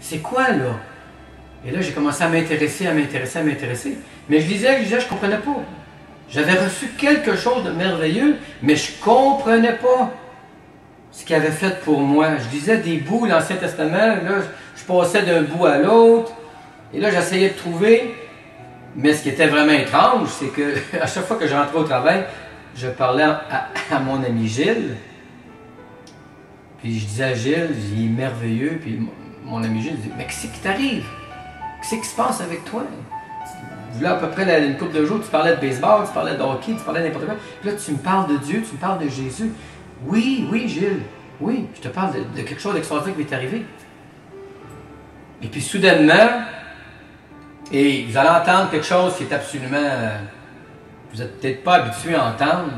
C'est quoi, là? Et là, j'ai commencé à m'intéresser, à m'intéresser, à m'intéresser. Mais je lisais, je ne comprenais pas. J'avais reçu quelque chose de merveilleux, mais je ne comprenais pas ce qu'il avait fait pour moi. Je lisais des bouts de l'Ancien Testament, là, je passais d'un bout à l'autre, et là, j'essayais de trouver. Mais ce qui était vraiment étrange, c'est que à chaque fois que je rentrais au travail, je parlais à mon ami Gilles, puis je disais à Gilles, il est merveilleux, puis mon ami Gilles dit, mais qu'est-ce qui t'arrive? Qu'est-ce qui se passe avec toi? Là, à peu près une couple de jours, tu parlais de baseball, tu parlais de hockey, tu parlais de n'importe quoi. Puis là, tu me parles de Dieu, tu me parles de Jésus. Oui, oui, Gilles, oui, je te parle de quelque chose d'extraordinaire qui m'est arrivé. Et puis soudainement, et vous allez entendre quelque chose qui est absolument... vous n'êtes peut-être pas habitué à entendre.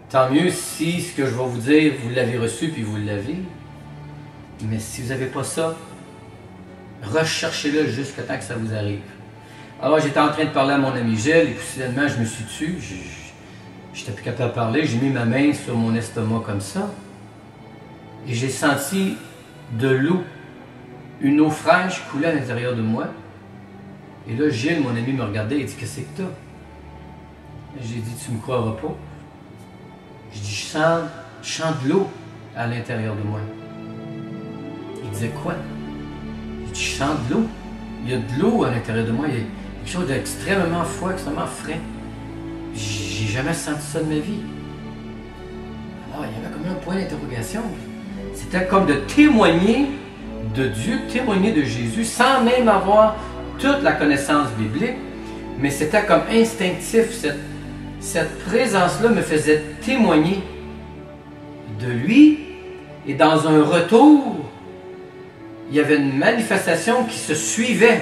Tant mieux si ce que je vais vous dire, vous l'avez reçu puis vous l'avez. Mais si vous n'avez pas ça, recherchez-le jusqu'à temps que ça vous arrive. Alors j'étais en train de parler à mon ami Gilles et puis soudainement je me suis tué. J'étais plus capable de parler. J'ai mis ma main sur mon estomac comme ça. Et j'ai senti de l'eau, une eau fraîche couler à l'intérieur de moi. Et là, Gilles, mon ami, me regardait et dit, qu'est-ce que t'as? J'ai dit, tu me croiras pas. Je dis, je sens de l'eau à l'intérieur de moi. Il disait, quoi? Je dis, je sens de l'eau. Il y a de l'eau à l'intérieur de moi. Il y a quelque chose d'extrêmement froid, extrêmement frais. J'ai jamais senti ça de ma vie. Alors, il y avait comme un point d'interrogation. C'était comme de témoigner de Dieu, témoigner de Jésus, sans même avoir toute la connaissance biblique, mais c'était comme instinctif. Cette présence-là me faisait témoigner de lui, et dans un retour, il y avait une manifestation qui se suivait,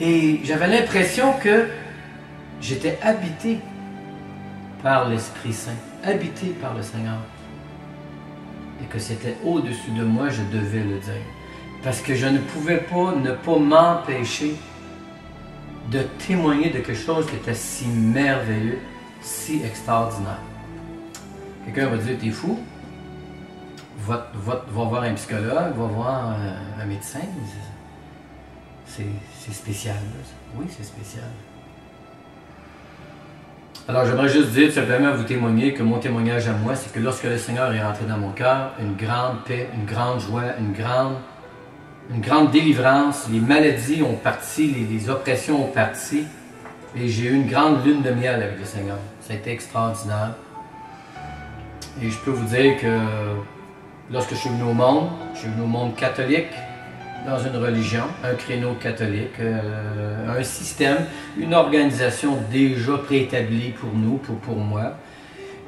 et j'avais l'impression que j'étais habité par l'Esprit Saint, habité par le Seigneur, et que c'était au-dessus de moi, je devais le dire. Parce que je ne pouvais pas ne pas m'empêcher de témoigner de quelque chose qui était si merveilleux, si extraordinaire. Quelqu'un va dire, t'es fou, va voir un psychologue, va voir un médecin. C'est spécial. Oui, c'est spécial. Alors j'aimerais juste dire, simplement vous témoigner que mon témoignage à moi, c'est que lorsque le Seigneur est entré dans mon cœur, une grande paix, une grande joie, une grande délivrance, les maladies ont parti, les oppressions ont parti, et j'ai eu une grande lune de miel avec le Seigneur. Ça a été extraordinaire. Et je peux vous dire que lorsque je suis venu au monde catholique, dans une religion, un créneau catholique, un système, une organisation déjà préétablie pour nous, pour moi.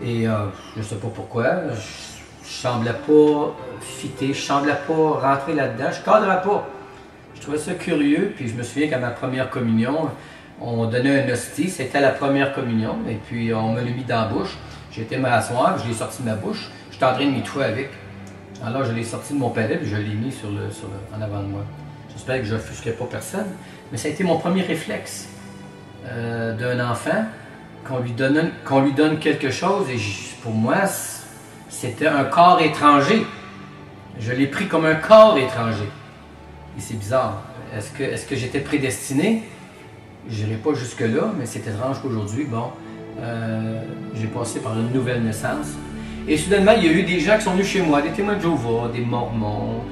Et je ne sais pas pourquoi, je ne semblais pas fitter, je ne semblais pas rentrer là-dedans, je ne cadrais pas. Je trouvais ça curieux, puis je me souviens qu'à ma première communion, on donnait un hostie, c'était la première communion, et puis on me l'a mis dans la bouche. J'ai été m'asseoir, je l'ai sorti de ma bouche, j'étais en train de m'étouffer avec. Alors je l'ai sorti de mon palais, puis je l'ai mis en avant de moi. J'espère que je n'offusquais pas personne, mais ça a été mon premier réflexe d'un enfant, qu'on lui donne quelque chose, et pour moi, c'était un corps étranger. Je l'ai pris comme un corps étranger. Et c'est bizarre. Est-ce que j'étais prédestiné? Je n'irai pas jusque-là, mais c'est étrange qu'aujourd'hui, bon, j'ai passé par une nouvelle naissance. Et soudainement, il y a eu des gens qui sont venus chez moi, des témoins de Jéhovah, des mormons,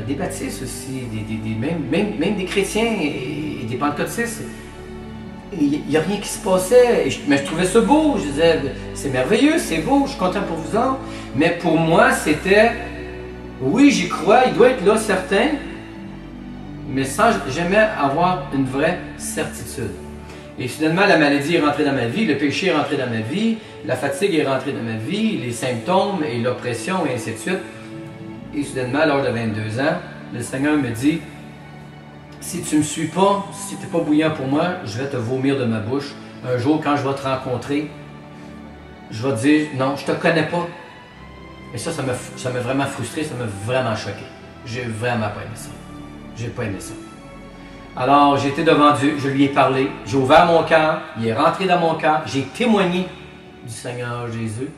des baptistes aussi, même des chrétiens et des pentecôtistes. Il n'y a rien qui se passait, mais je trouvais ça beau. Je disais, c'est merveilleux, c'est beau, je suis content pour vous autres. Mais pour moi, c'était, oui, j'y crois, il doit être là, certain, mais sans jamais avoir une vraie certitude. Et soudainement, la maladie est rentrée dans ma vie, le péché est rentré dans ma vie, la fatigue est rentrée dans ma vie, les symptômes et l'oppression et ainsi de suite. Et soudainement, à l'âge de 22 ans, le Seigneur me dit, si tu ne me suis pas, si tu n'es pas bouillant pour moi, je vais te vomir de ma bouche. Un jour, quand je vais te rencontrer, je vais te dire, non, je ne te connais pas. Et ça m'a vraiment frustré, ça m'a vraiment choqué. J'ai vraiment pas aimé ça. J'ai pas aimé ça. Alors, j'étais devant Dieu, je lui ai parlé, j'ai ouvert mon cœur, il est rentré dans mon cœur, j'ai témoigné du Seigneur Jésus,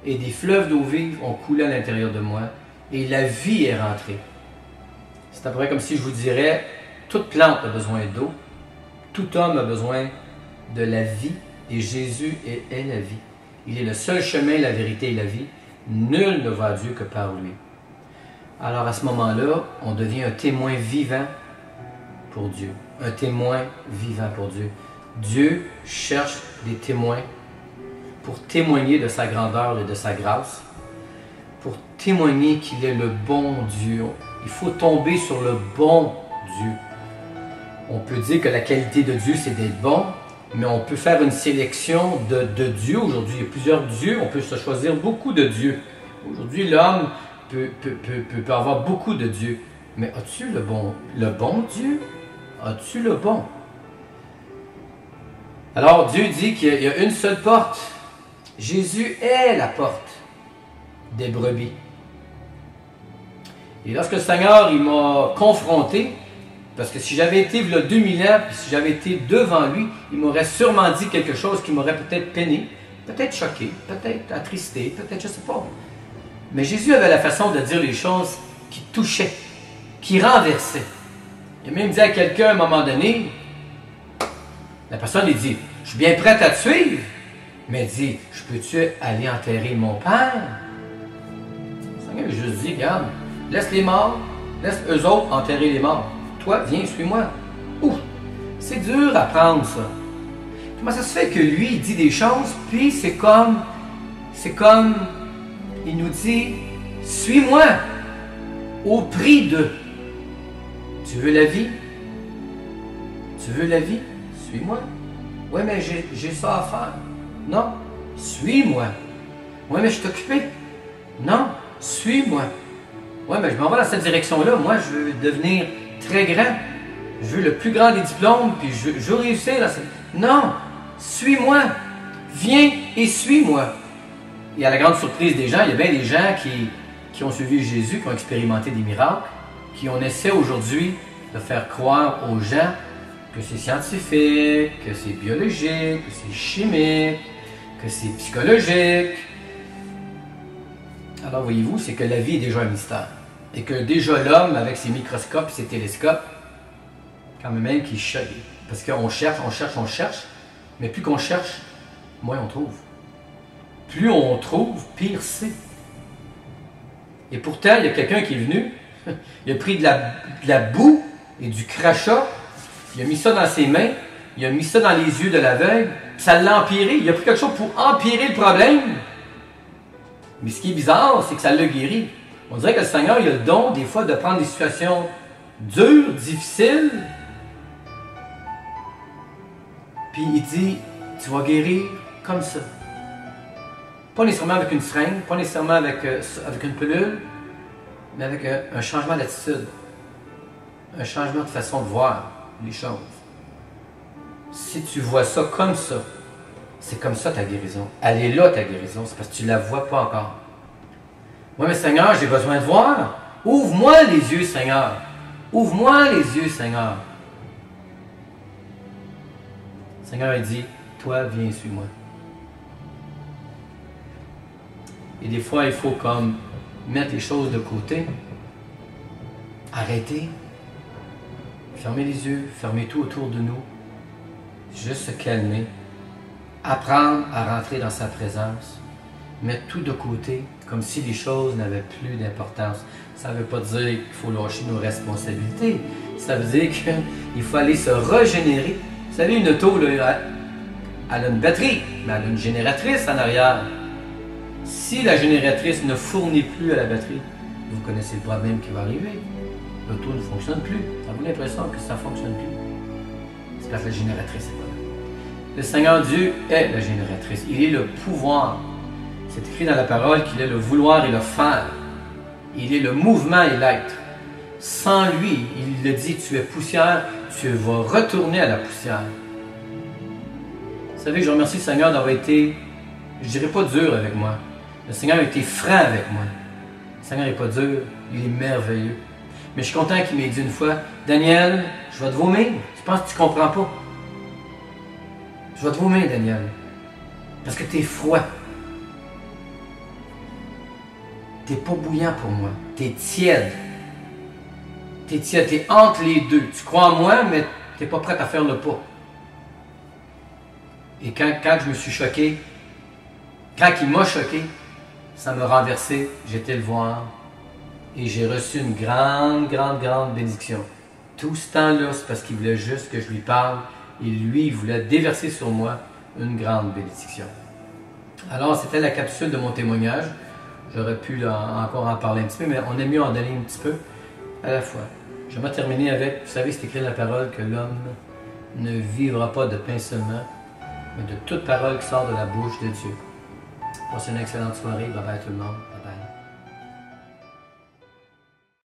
et des fleuves d'eau vive ont coulé à l'intérieur de moi, et la vie est rentrée. C'est à peu près comme si je vous dirais, toute plante a besoin d'eau, tout homme a besoin de la vie, et Jésus est la vie. Il est le seul chemin, la vérité et la vie. Nul ne va à Dieu que par lui. Alors à ce moment-là, on devient un témoin vivant pour Dieu. Un témoin vivant pour Dieu. Dieu cherche des témoins pour témoigner de sa grandeur et de sa grâce, pour témoigner qu'il est le bon Dieu. Il faut tomber sur le bon Dieu. On peut dire que la qualité de Dieu, c'est d'être bon, mais on peut faire une sélection de dieux. Aujourd'hui, il y a plusieurs dieux, on peut se choisir beaucoup de dieux. Aujourd'hui, l'homme peut avoir beaucoup de dieux. Mais as-tu le bon Dieu? As-tu le bon? Alors, Dieu dit qu'il y a une seule porte. Jésus est la porte des brebis. Et lorsque le Seigneur il m'a confronté, parce que si j'avais été il y a 2000 ans, puis si j'avais été devant lui, il m'aurait sûrement dit quelque chose qui m'aurait peut-être peiné, peut-être choqué, peut-être attristé, peut-être je ne sais pas. Mais Jésus avait la façon de dire les choses qui touchaient, qui renversaient. Il a même dit à quelqu'un à un moment donné, la personne il dit, je suis bien prête à te suivre, mais il dit, je peux-tu aller enterrer mon père? Le Seigneur a juste dit, regarde, laisse les morts, laisse eux autres enterrer les morts. Toi, viens, suis-moi. Ouf, c'est dur à prendre ça. Comment ça se fait que lui, il dit des choses, puis c'est comme, il nous dit, suis-moi, au prix de. Tu veux la vie? Tu veux la vie? Suis-moi. Oui, mais j'ai ça à faire. Non, suis-moi. Oui, mais je suis occupé. Non, suis-moi. Oui, mais je m'en vais dans cette direction-là. Moi, je veux devenir très grand. Je veux le plus grand des diplômes, puis je veux réussir dans cette... Non, suis-moi. Viens et suis-moi. Et à la grande surprise des gens, il y a bien des gens qui ont suivi Jésus, qui ont expérimenté des miracles, qui on essaie aujourd'hui de faire croire aux gens que c'est scientifique, que c'est biologique, que c'est chimique, que c'est psychologique. Alors voyez-vous, c'est que la vie est déjà un mystère. Et que déjà l'homme, avec ses microscopes et ses télescopes, quand même qu'il cherche, parce qu'on cherche, mais plus qu'on cherche, moins on trouve. Plus on trouve, pire c'est. Et pourtant, il y a quelqu'un qui est venu, il a pris de la boue et du crachat, il a mis ça dans ses mains, il a mis ça dans les yeux de l'aveugle, ça l'a empiré. Il a pris quelque chose pour empirer le problème. Mais ce qui est bizarre, c'est que ça l'a guéri. On dirait que le Seigneur il a le don, des fois, de prendre des situations dures, difficiles, puis il dit, tu vas guérir comme ça. Pas nécessairement avec une seringue, pas nécessairement avec une pilule, mais avec un changement d'attitude, un changement de façon de voir les choses. Si tu vois ça comme ça, c'est comme ça ta guérison. Elle est là ta guérison, c'est parce que tu ne la vois pas encore. Oui, mais Seigneur, j'ai besoin de voir. Ouvre-moi les yeux, Seigneur. Ouvre-moi les yeux, Seigneur. Le Seigneur a dit, toi, viens, suis-moi. Et des fois, il faut comme mettre les choses de côté, arrêter, fermer les yeux, fermer tout autour de nous, juste se calmer, apprendre à rentrer dans sa présence, mettre tout de côté, comme si les choses n'avaient plus d'importance. Ça ne veut pas dire qu'il faut lâcher nos responsabilités, ça veut dire qu'il faut aller se régénérer. Vous savez, une auto, là, elle a une batterie, mais elle a une génératrice en arrière. Si la génératrice ne fournit plus à la batterie, vous connaissez le problème qui va arriver. L'auto ne fonctionne plus. Avez-vous l'impression que ça ne fonctionne plus? C'est parce que la génératrice n'est pas là. Le Seigneur Dieu est la génératrice. Il est le pouvoir. C'est écrit dans la parole qu'il est le vouloir et le faire. Il est le mouvement et l'être. Sans lui, il le dit, tu es poussière, tu vas retourner à la poussière. Vous savez, je remercie le Seigneur d'avoir été, je dirais pas dur avec moi. Le Seigneur a été franc avec moi. Le Seigneur n'est pas dur, il est merveilleux. Mais je suis content qu'il m'ait dit une fois, Daniel, je vais te vomir. Je pense que tu ne comprends pas. Je vais te vomir, Daniel. Parce que tu es froid. t'es pas bouillant pour moi. T'es tiède. T'es tiède, t'es entre les deux. Tu crois en moi, mais t'es pas prête à faire le pas. Et quand je me suis choqué, quand il m'a choqué, ça m'a renversé. J'étais le voir et j'ai reçu une grande, grande, grande bénédiction. Tout ce temps-là, c'est parce qu'il voulait juste que je lui parle et lui, il voulait déverser sur moi une grande bénédiction. Alors, c'était la capsule de mon témoignage. J'aurais pu encore en parler un petit peu, mais on aime mieux en donner un petit peu à la fois. Je vais terminer avec, vous savez, c'est écrit dans la parole que l'homme ne vivra pas de pain seulement, mais de toute parole qui sort de la bouche de Dieu. Passez une excellente soirée. Bye bye tout le monde.